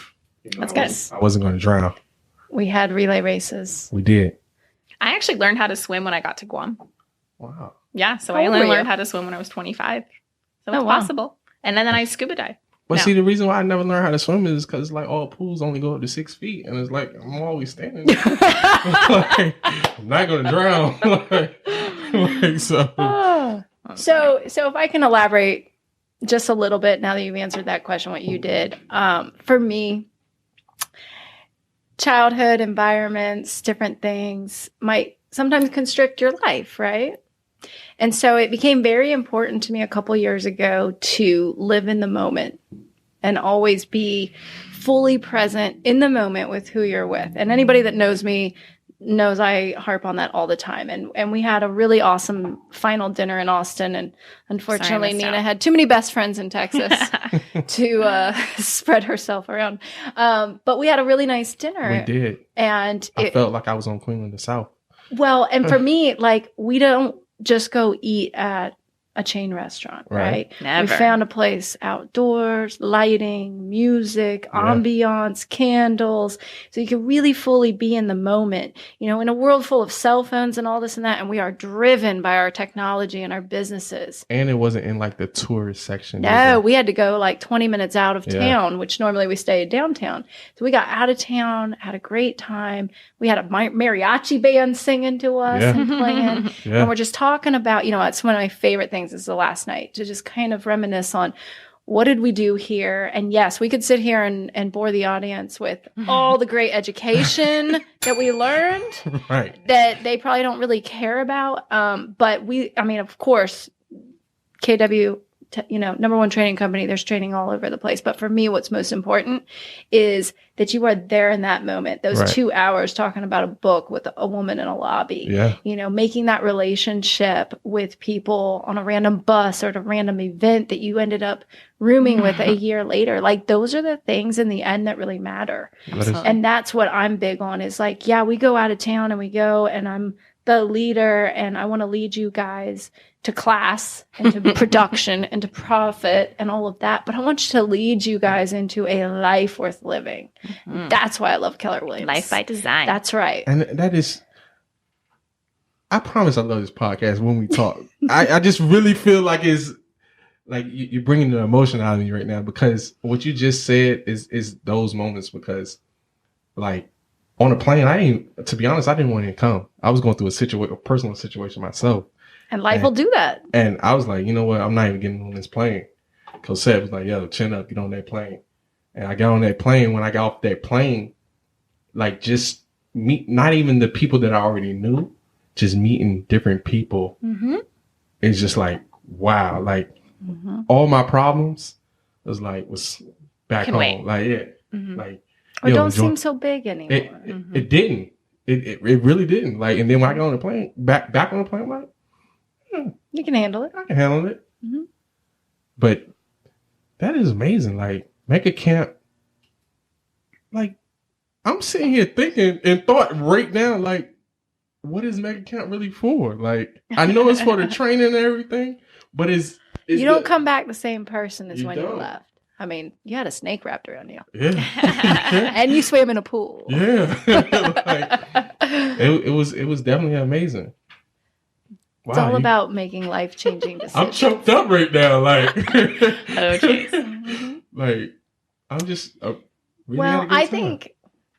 That's good. I wasn't going to drown. We had relay races. We did. I actually learned how to swim when I got to Guam. Wow. Yeah, so How I old only were you? learned how to swim when I was 25. So Oh, it's wow. possible. And then I scuba dive. But No. see, the reason why I never learned how to swim is because like all pools only go up to 6 feet, and it's like I'm always standing there. Like, I'm not going to drown. So So if I can elaborate just a little bit now that you've answered that question, what you did, for me, childhood environments, different things might sometimes constrict your life, right? And so it became very important to me a couple years ago to live in the moment and always be fully present in the moment with who you're with. And anybody that knows me knows I harp on that all the time. And we had a really awesome final dinner in Austin. And unfortunately, missed Nina out. had too many best friends in Texas to spread herself around. But we had a really nice dinner. we did. And I felt like I was on Queen of the South. well, and for me, like, we don't just go eat at a chain restaurant, right? Never. We found a place outdoors, lighting, music, ambiance, candles, so you can really fully be in the moment. In a world full of cell phones and all this and that, and we are driven by our technology and our businesses. And it wasn't in like the tourist section. No, either. we had to go like 20 minutes out of Yeah. town, which normally we stayed downtown. So we got out of town, had a great time. We had a mariachi band singing to us Yeah. and playing. Yeah. And we're just talking about, it's one of my favorite things is the last night to just kind of reminisce on what did we do here? And yes, we could sit here and bore the audience with all the great education that we learned Right. that they probably don't really care about. But of course, KW, number one training company, there's training all over the place. But for me, what's most important is that you are there in that moment, those Right. 2 hours talking about a book with a woman in a lobby, Yeah. making that relationship with people on a random bus or at a random event that you ended up rooming with a year later. Like, those are the things in the end that really matter. Absolutely. And that's what I'm big on is like, yeah, we go out of town and we go and I'm the leader and I want to lead you guys to class and to production and to profit and all of that. But I want to lead you guys into a life worth living. That's why I love Keller Williams. Life by design. That's right. And that is, I promise I love this podcast when we talk. I just really feel like it's like you're bringing the emotion out of me right now because what you just said is those moments because like on a plane, to be honest, I didn't want to come. I was going through a personal situation myself. And life will do that. And I was like, you know what? I'm not even getting on this plane. Because Seth was like, yo, chin up, get on that plane. And I got on that plane. When I got off that plane, like just meet, not even the people that I already knew, just meeting different people. Mm-hmm. It's just like, wow. Like all my problems was back home. Wait. Like, yeah. Mm-hmm. Like, or don't seem so big anymore. It didn't. It really didn't. Like, and then when I got on the plane, back on the plane, I'm like, you can handle it. I can handle it. Mm-hmm. But that is amazing. Like, Mega Camp, like, I'm sitting here thinking and thought right now, like, what is Mega Camp really for? Like, I know it's for the training and everything, but you don't come back the same person as when you left. I mean, you had a snake wrapped around you. Yeah. And you swam in a pool. Yeah. It was definitely amazing. Wow, it's all about making life-changing decisions. I'm choked up right now. Like, oh, jeez. Like, I'm just. Really I think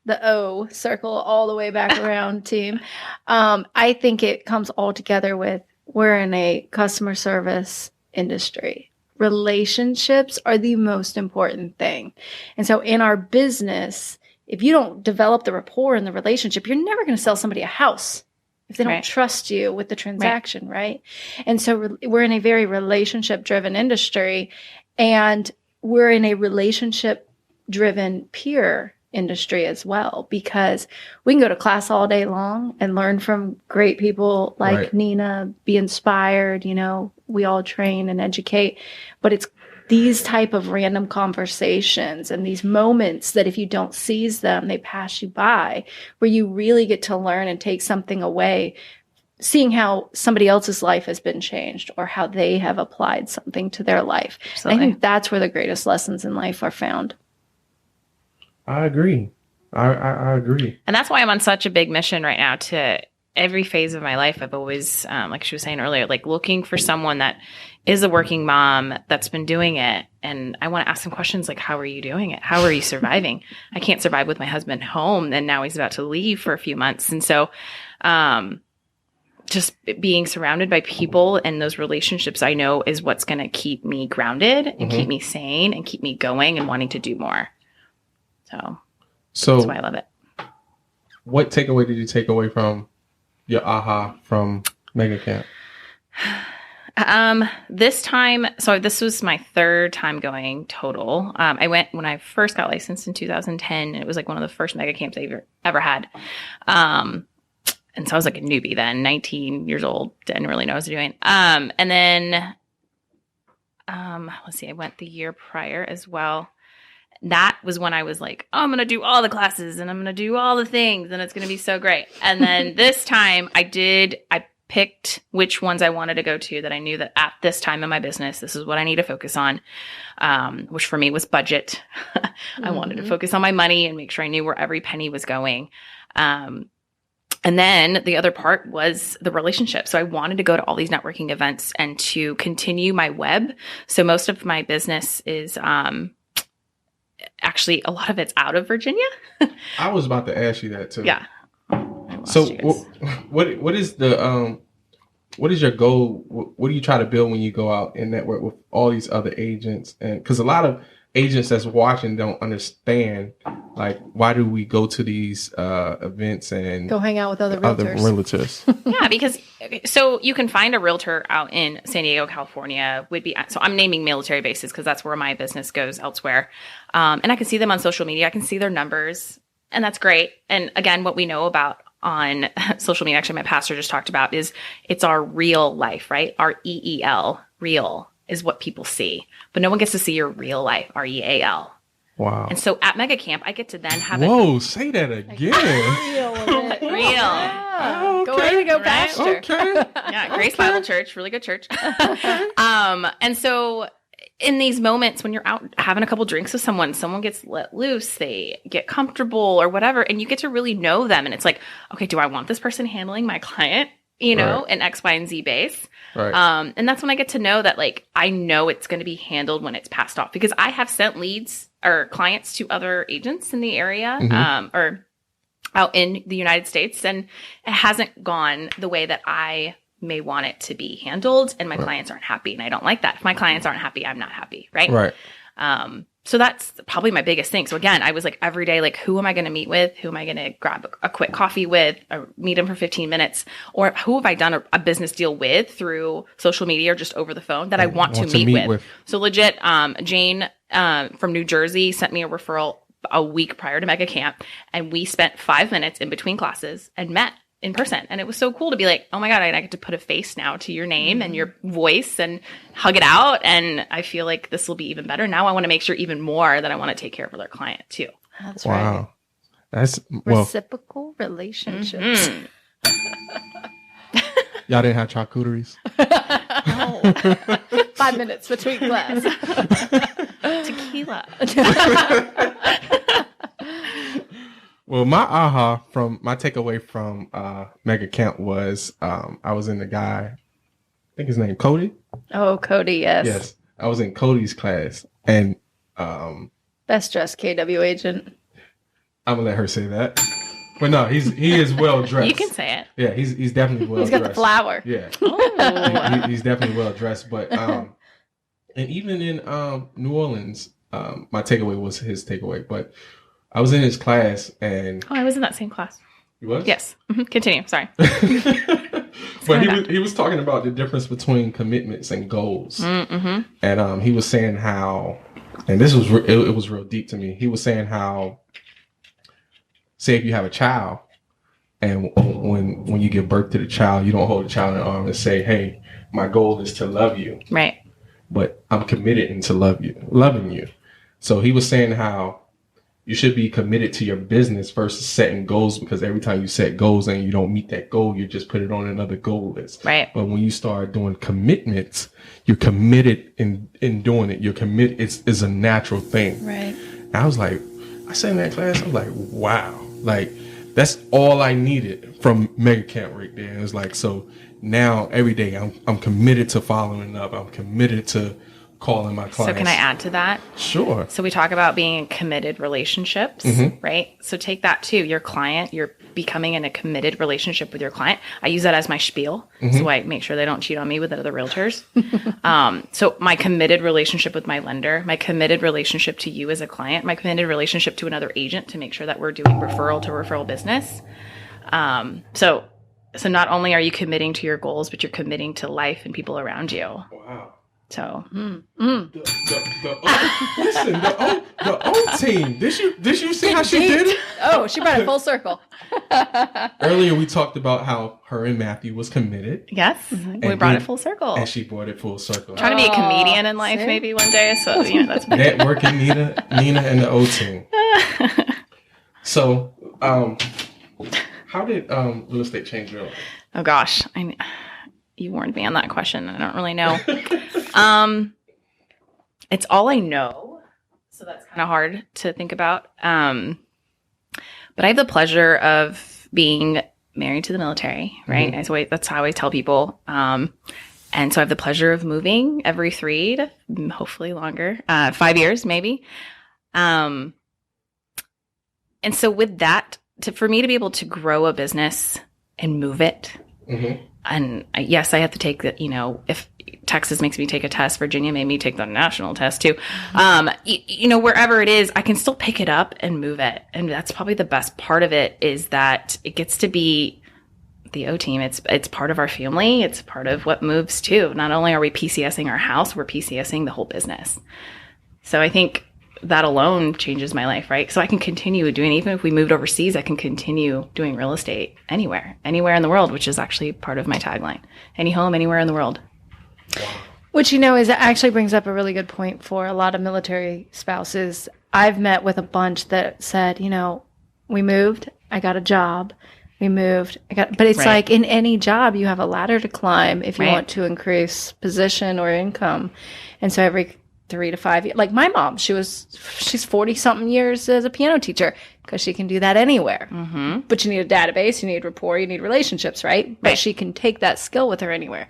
the O circle all the way back around team. I think it comes all together with we're in a customer service industry. Relationships are the most important thing. And so in our business, if you don't develop the rapport in the relationship, you're never going to sell somebody a house if they don't trust you with the transaction, right? And so we're in a very relationship-driven industry, and we're in a relationship-driven peer industry as well, because we can go to class all day long and learn from great people like Nina, be inspired, we all train and educate, but it's these type of random conversations and these moments that if you don't seize them, they pass you by, where you really get to learn and take something away, seeing how somebody else's life has been changed or how they have applied something to their life. I think that's where the greatest lessons in life are found. I agree. I agree. And that's why I'm on such a big mission right now. To every phase of my life, I've always, like she was saying earlier, like looking for someone that is a working mom that's been doing it. And I want to ask some questions like, how are you doing it? How are you surviving? I can't survive with my husband home, and now he's about to leave for a few months. And so just being surrounded by people and those relationships, I know, is what's going to keep me grounded and keep me sane and keep me going and wanting to do more. So that's why I love it. What takeaway did you take away from your aha from Mega Camp? This time, so this was my third time going total. I went when I first got licensed in 2010, and it was like one of the first Mega Camps I ever had. And so I was like a newbie then, 19 years old, didn't really know what I was doing. And then, let's see, I went the year prior as well. That was when I was like, oh, I'm going to do all the classes and I'm going to do all the things and it's going to be so great. And then this time I picked which ones I wanted to go to, that I knew that at this time in my business, this is what I need to focus on, which for me was budget. I wanted to focus on my money and make sure I knew where every penny was going. And then the other part was the relationship. So I wanted to go to all these networking events and to continue my web. So most of my business is actually, a lot of it's out of Virginia. I was about to ask you that too. Yeah. So what is your goal? What do you try to build when you go out and network with all these other agents? And because a lot of agents that's watching don't understand, like, why do we go to these events and go hang out with other realtors? Yeah, because so you can find a realtor out in San Diego, California. So I'm naming military bases because that's where my business goes elsewhere. And I can see them on social media. I can see their numbers, and that's great. And again, what we know about on social media, actually my pastor just talked about, is it's our real life, right? Our EEL, real, is what people see. But no one gets to see your real life, REAL. Wow. And so at Mega Camp, I get to then have say that again. Real. Yeah. Okay. Go ahead and go pastor. Okay. Yeah, Grace Bible Church, really good church. And so in these moments when you're out having a couple drinks with someone gets let loose, they get comfortable or whatever, and you get to really know them. And it's like, okay, do I want this person handling my client, in X, Y, and Z base? Right. And that's when I get to know that, like, I know it's going to be handled when it's passed off, because I have sent leads or clients to other agents in the area, or out in the United States, and it hasn't gone the way that I may want it to be handled, and my clients aren't happy, and I don't like that. If my clients aren't happy, I'm not happy, right? Right. So that's probably my biggest thing. So again, I was like every day, like, who am I going to meet with? Who am I going to grab a quick coffee with, or meet them for 15 minutes? Or who have I done a business deal with through social media or just over the phone that I want to meet with? So legit, Jane from New Jersey sent me a referral a week prior to Mega Camp, and we spent 5 minutes in between classes and met in person. And it was so cool to be like, oh my God, I get to put a face now to your name and your voice and hug it out. And I feel like this will be even better. Now I want to make sure even more that I want to take care of their client too. That's wow. right. That's reciprocal relationships. Y'all didn't have charcuteries? No. 5 minutes between class. Tequila. Well, my takeaway from Mega Camp was I was in the guy, I think his name Cody. Oh, Cody, yes. Yes. I was in Cody's class, and best dressed KW agent. I'm gonna let her say that. But no, he is well dressed. You can say it. Yeah, he's definitely well dressed. He's got the flower. Yeah. Oh. He's definitely well dressed. But and even in New Orleans, my takeaway was his takeaway. But I was in his class, and I was in that same class. You was? Yes. Mm-hmm. Continue. Sorry. But he was talking about the difference between commitments and goals. Mm-hmm. And he was saying how, and this was it was real deep to me. He was saying how, say if you have a child, and when you give birth to the child, you don't hold the child in the arm and say, "Hey, my goal is to love you." Right. But I'm committed to loving you. So he was saying how you should be committed to your business versus setting goals, because every time you set goals and you don't meet that goal, you just put it on another goal list. Right. But when you start doing commitments, you're committed in doing it. You're committed. It's a natural thing. Right. And I was like, I sat in that class. I was like, wow. Like, that's all I needed from Mega Camp right there. It was like, so now every day I'm committed to following up. I'm committed to calling my clients. So can I add to that? Sure. So we talk about being in committed relationships, right? So take that too. Your client, you're becoming in a committed relationship with your client. I use that as my spiel. So I make sure they don't cheat on me with other realtors. So my committed relationship with my lender, my committed relationship to you as a client, my committed relationship to another agent to make sure that we're doing referral to referral business. So not only are you committing to your goals, but you're committing to life and people around you. Wow. So, listen, the O team. Did you see how she did it? Oh, she brought it full circle. Earlier, we talked about how her and Matthew was committed. yes, we brought it full circle. And she brought it full circle. Trying to be a comedian in life, maybe one day. So, that's my Networking, Nina, and the O team. So, how did real estate change your life? Oh gosh, you warned me on that question, and I don't really know. It's all I know, so that's kind of hard to think about. But I have the pleasure of being married to the military, right? That's how I tell people. And so I have the pleasure of moving every 3 to hopefully longer, 5 years maybe. And so with that, for me to be able to grow a business and move it, and yes, I have to take the, if Texas makes me take a test, Virginia made me take the national test too. Wherever it is, I can still pick it up and move it. And that's probably the best part of it, is that it gets to be the O team. It's part of our family. It's part of what moves too. Not only are we PCSing our house, we're PCSing the whole business. So I think that alone changes my life, right? So I can continue doing, even if we moved overseas, I can continue doing real estate anywhere in the world, which is actually part of my tagline. Any home, anywhere in the world. Which, is it actually brings up a really good point for a lot of military spouses. I've met with a bunch that said, we moved, I got a job, but it's Right. like in any job, you have a ladder to climb if you Right. want to increase position or income. And so every 3 to 5 years, like my mom, she's 40 something years as a piano teacher because she can do that anywhere. But you need a database, you need rapport, you need relationships, right? But she can take that skill with her anywhere.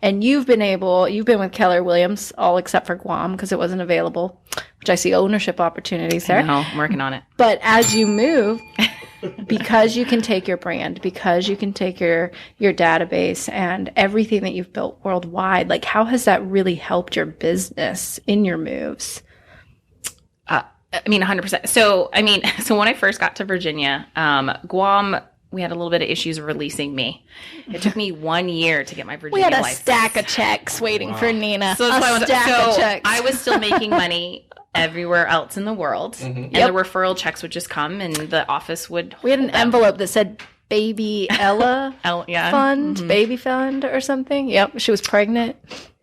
And you've been with Keller Williams, all except for Guam because it wasn't available, which I see ownership opportunities there. No, I'm working on it. But as you move, because you can take your brand, because you can take your database and everything that you've built worldwide, like how has that really helped your business in your moves? 100%. So when I first got to Virginia, Guam, we had a little bit of issues releasing me. It took me 1 year to get my Virginia license. We had a stack of checks waiting for Nina. So I was still making money everywhere else in the world. And the referral checks would just come and the office would We had an envelope that said Baby Ella Fund, Baby Fund or something. Yep, she was pregnant.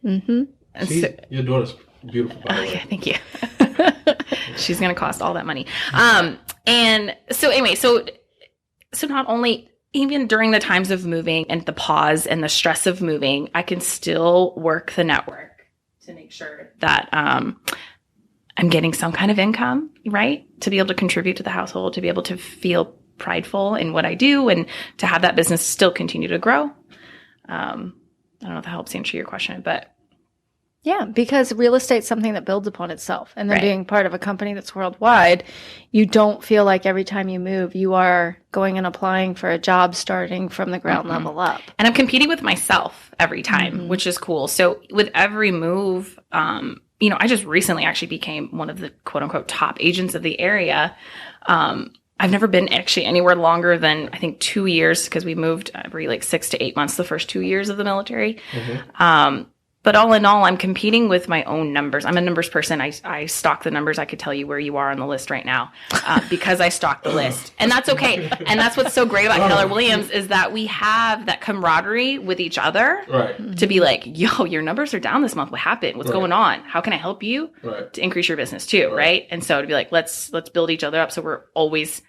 Your daughter's beautiful, by the way. Yeah, thank you. She's going to cost all that money. And so anyway, so not only, even during the times of moving and the pause and the stress of moving, I can still work the network to make sure that I'm getting some kind of income, right? To be able to contribute to the household, to be able to feel prideful in what I do and to have that business still continue to grow. I don't know if that helps answer your question, but. Yeah, because real estate's something that builds upon itself. And then being part of a company that's worldwide, you don't feel like every time you move, you are going and applying for a job starting from the ground level up. And I'm competing with myself every time, which is cool. So with every move, I just recently actually became one of the quote unquote top agents of the area. I've never been actually anywhere longer than I think 2 years because we moved every like 6 to 8 months the first 2 years of the military. But all in all, I'm competing with my own numbers. I'm a numbers person. I stalk the numbers. I could tell you where you are on the list right now because I stalk the list. And that's okay. And that's what's so great about Keller Williams is that we have that camaraderie with each other to be like, yo, your numbers are down this month. What happened? What's going on? How can I help you to increase your business too? Right. And so to be like, let's build each other up. So we're always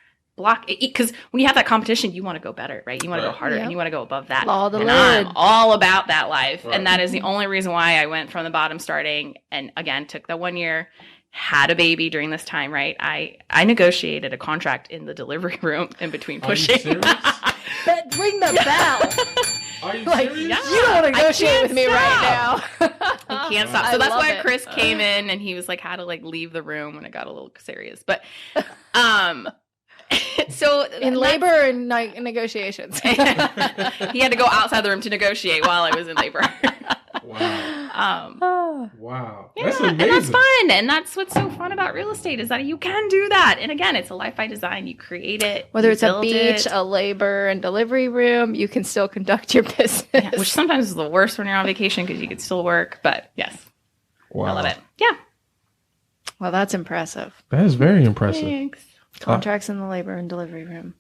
because when you have that competition, you want to go better, right? You want to go harder and you want to go above that. I'm all about that life. And that is the only reason why I went from the bottom starting and again, took the 1 year, had a baby during this time, right? I negotiated a contract in the delivery room in between pushing. But ring the bell. Are you serious? You don't want to negotiate with me right now. I can't stop. So that's why Chris came in and he was like, had to like leave the room when it got a little serious. But, so in labor and negotiations, he had to go outside the room to negotiate while I was in labor. Wow. Wow. Yeah, that's amazing. And that's fun. And that's what's so fun about real estate is that you can do that. And again, it's a life by design. You create it. Whether it's a beach, a labor and delivery room, you can still conduct your business. Yeah, which sometimes is the worst when you're on vacation because you can still work. But yes, I love it. Yeah. Well, that's impressive. That is very impressive. Thanks. Contracts in the labor and delivery room.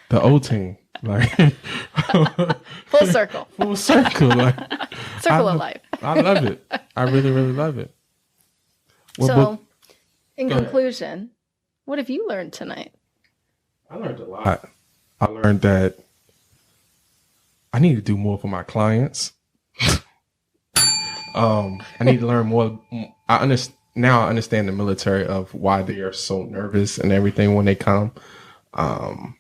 The O team. Like full circle. Full circle. Like circle of life. I love it. I really, really love it. In conclusion, what have you learned tonight? I learned a lot. I learned that I need to do more for my clients. I need to learn more. Now I understand the military of why they are so nervous and everything when they come. I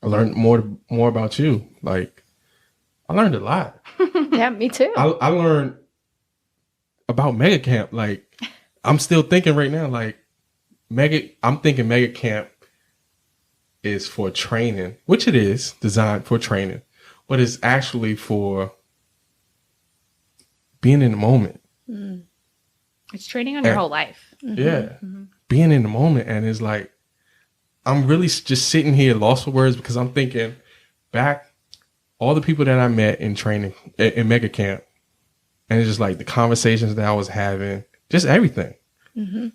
learned more about you. Like, I learned a lot. Yeah, me too. I learned about Mega Camp. Like, I'm still thinking right now, like, I'm thinking Mega Camp is for training, which it is designed for training, but it's actually for being in the moment. Mm. It's training on your whole life. Mm-hmm. Yeah. Mm-hmm. Being in the moment. And it's like, I'm really just sitting here lost for words because I'm thinking back all the people that I met in training in Mega Camp. And it's just like the conversations that I was having, just everything. Mm-hmm.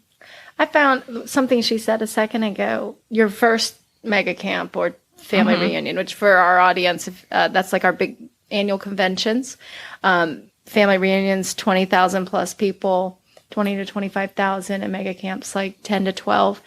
I found something she said a second ago, your first Mega Camp or family reunion, which for our audience, that's like our big annual conventions. Family reunions, 20,000 plus people. 20 to 25,000 and Mega Camps like 10 to 12.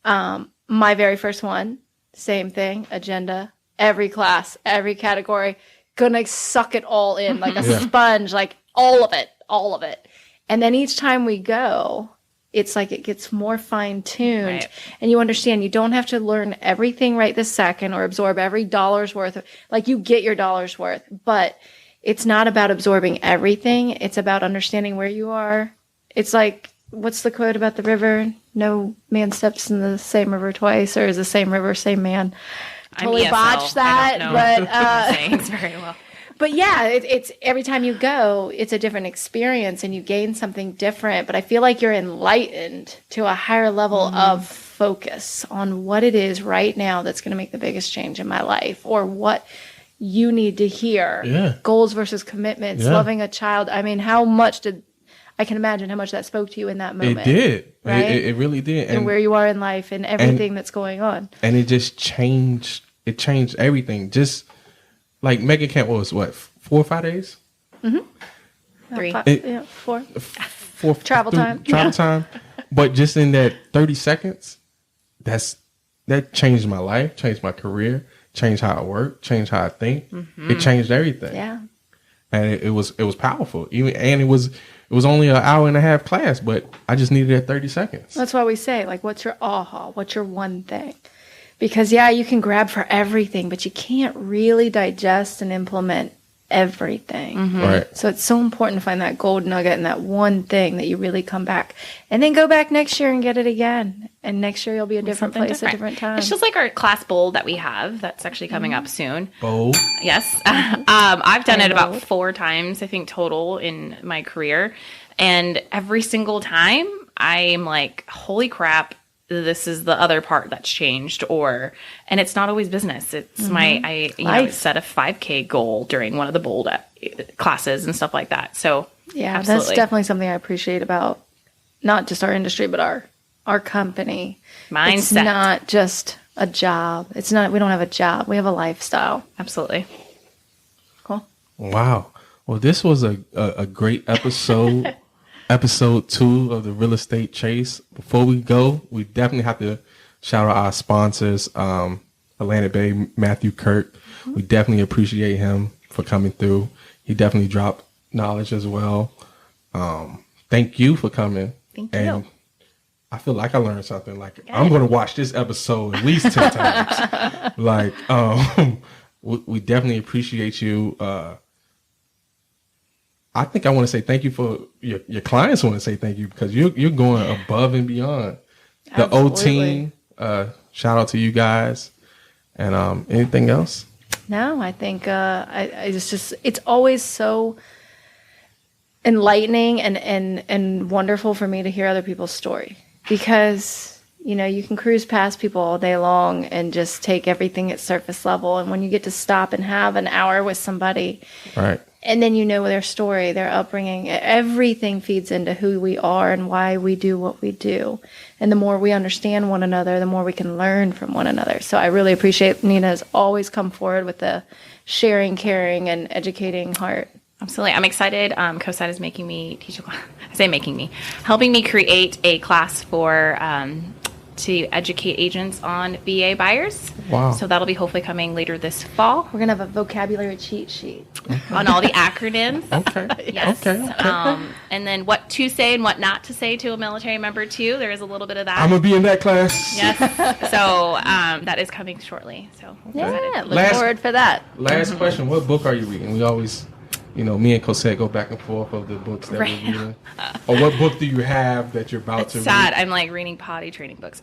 My very first one, same thing, agenda, every class, every category, gonna suck it all in like a sponge, like all of it. And then each time we go, it's like it gets more fine-tuned and you understand you don't have to learn everything right this second or absorb every dollar's worth. Like you get your dollar's worth, but it's not about absorbing everything. It's about understanding where you are. It's like what's the quote about the river? No man steps in the same river twice, or is the same river, same man? Totally botched that, but sayings very well. But yeah, it's every time you go, it's a different experience and you gain something different. But I feel like you're enlightened to a higher level of focus on what it is right now that's going to make the biggest change in my life, or what you need to hear. Yeah. Goals versus commitments, loving a child. I mean, I can imagine how much that spoke to you in that moment. It did. Right? It really did. And where you are in life and everything that's going on. And it just changed. It changed everything. Just like mega camp was what, 4 or 5 days? Mm-hmm. 3. 4. 4 Travel time. Travel time. But just in that 30 seconds, that changed my life, changed my career, changed how I work, changed how I think. Mm-hmm. It changed everything. Yeah. And it was powerful. And it was only an hour and a half class, but I just needed that 30 seconds. That's why we say, like, what's your aha? What's your one thing? Because, yeah, you can grab for everything, but you can't really digest and implement everything. Mm-hmm. Right. So it's so important to find that gold nugget and that one thing that you really come back. And then go back next year and get it again. And next year you'll be a different place, a different time. It's just like our class bowl that we have that's actually coming up soon. Bowl? Yes. I've done it about 4 times, I think, total in my career. And every single time I'm like, holy crap, this is the other part that's changed. And it's not always business. It's I set a 5K goal during one of the bold classes and stuff like that. So yeah, absolutely. That's definitely something I appreciate about not just our industry, but our company. Mindset. It's not just a job. We don't have a job. We have a lifestyle. Absolutely. Cool. Wow. Well, this was a great episode. Episode 2 of the Real Estate Chase. Before we go, we definitely have to shout out our sponsors, Atlantic Bay, Matthew Kirk. Mm-hmm. We definitely appreciate him for coming through. He definitely dropped knowledge as well. Thank you for coming. Thank you. And I feel like I learned something. Like, I'm going to watch this episode at least 10 times. Like, we definitely appreciate you. I think I want to say thank you for your clients. Want to say thank you because you're going above and beyond. The Absolutely. O team. Shout out to you guys. And anything else? No, I think it's always so enlightening and wonderful for me to hear other people's story, because you can cruise past people all day long and just take everything at surface level, and when you get to stop and have an hour with somebody, right, and then their story, their upbringing, everything feeds into who we are and why we do what we do. And the more we understand one another, the more we can learn from one another. So I really appreciate Nina has always come forward with the sharing, caring, and educating heart. Absolutely. I'm excited. CoSide is making me teach a class. I say making me. Helping me create a class for to educate agents on VA buyers. Wow. So that'll be hopefully coming later this fall. We're going to have a vocabulary cheat sheet. On all the acronyms. Okay. Yes. Okay. And then what to say and what not to say to a military member too. There is a little bit of that. I'm going to be in that class. Yes. So that is coming shortly. So yeah, look forward for that. Last question. What book are you reading? We always... me and Cosette go back and forth of the books that we're reading. Or what book do you have that you're about to read? Sad. I'm like reading potty training books.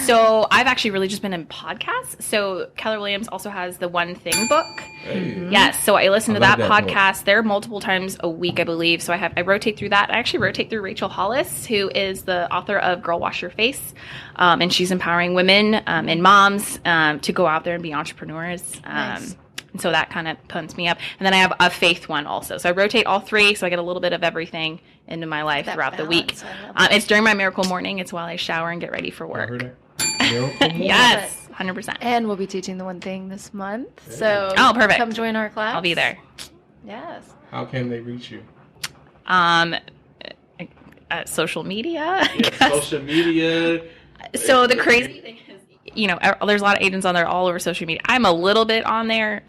So I've actually really just been in podcasts. So Keller Williams also has the One Thing book. Hey. Yes. So I listen to that podcast. Book. They're multiple times a week, I believe. So I rotate through that. I actually rotate through Rachel Hollis, who is the author of Girl Wash Your Face. And she's empowering women and moms to go out there and be entrepreneurs. Nice. And so that kind of pumps me up. And then I have a faith one also. So I rotate all 3, so I get a little bit of everything into my life throughout the week. It's during my miracle morning. It's while I shower and get ready for work. Yes, 100%. And we'll be teaching the One Thing this month. So perfect. Come join our class. I'll be there. Yes. How can they reach you? Social media. Social media. So the crazy thing is, there's a lot of agents on there all over social media. I'm a little bit on there.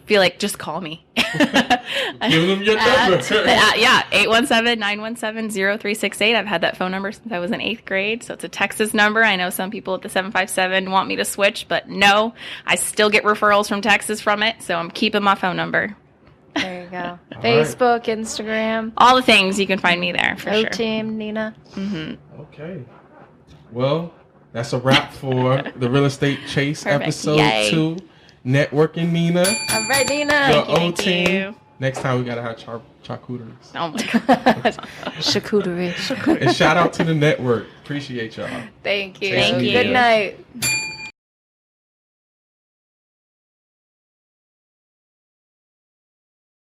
Feel like just call me. Give them your number. 817-917-0368. I've had that phone number since I was in 8th grade. So it's a Texas number. I know some people at the 757 want me to switch, but no, I still get referrals from Texas from it. So I'm keeping my phone number. There you go. Facebook, Instagram. All the things, you can find me there for sure. O-Team, Nina. Okay. Well, that's a wrap for the Real Estate Chase episode 2. Networking, Nina. All right, Nina. The O-Team. Next time we got to have charcuteries. Oh, my God. Charcuterie. And shout out to the network. Appreciate y'all. Thank you. Thank you. Good night.